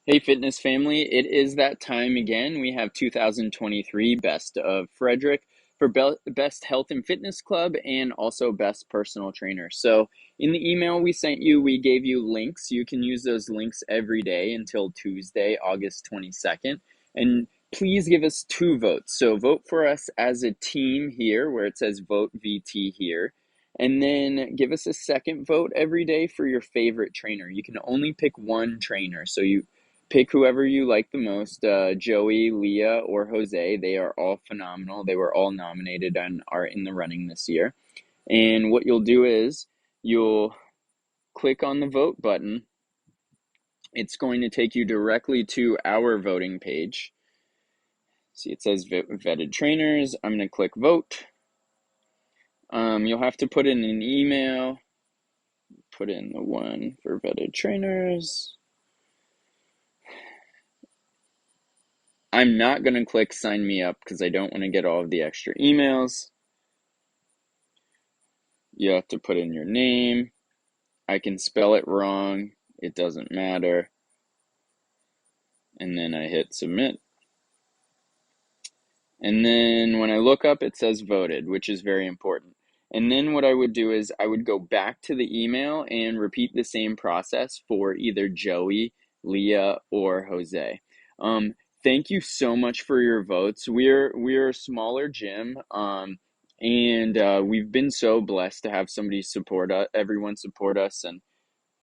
Hey, fitness family, it is that time again. We have 2023 Best of Frederick for Best Health and Fitness Club and also Best Personal Trainer. So, in the email we sent you, we gave you links. You can use those links every day until Tuesday, August 22nd. And please give us 2 votes. So, vote for us as a team here, where it says Vote VT here. And then give us a second vote every day for your favorite trainer. You can only pick one trainer. So, you pick whoever you like the most, Joey, Leah, or Jose. They are all phenomenal. They were all nominated and are in the running this year. And what you'll do is you'll click on the vote button. It's going to take you directly to our voting page. See, it says vetted trainers. I'm going to click vote. You'll have to put in an email. Put in the one for vetted trainers. I'm not going to click sign me up because I don't want to get all of the extra emails. You have to put in your name. I can spell it wrong. It doesn't matter. And then I hit submit. And then when I look up, it says voted, which is very important. And then what I would do is I would go back to the email and repeat the same process for either Joey, Leah, or Jose. Thank you so much for your votes. We're a smaller gym, and we've been so blessed to have somebody support us, everyone support us, and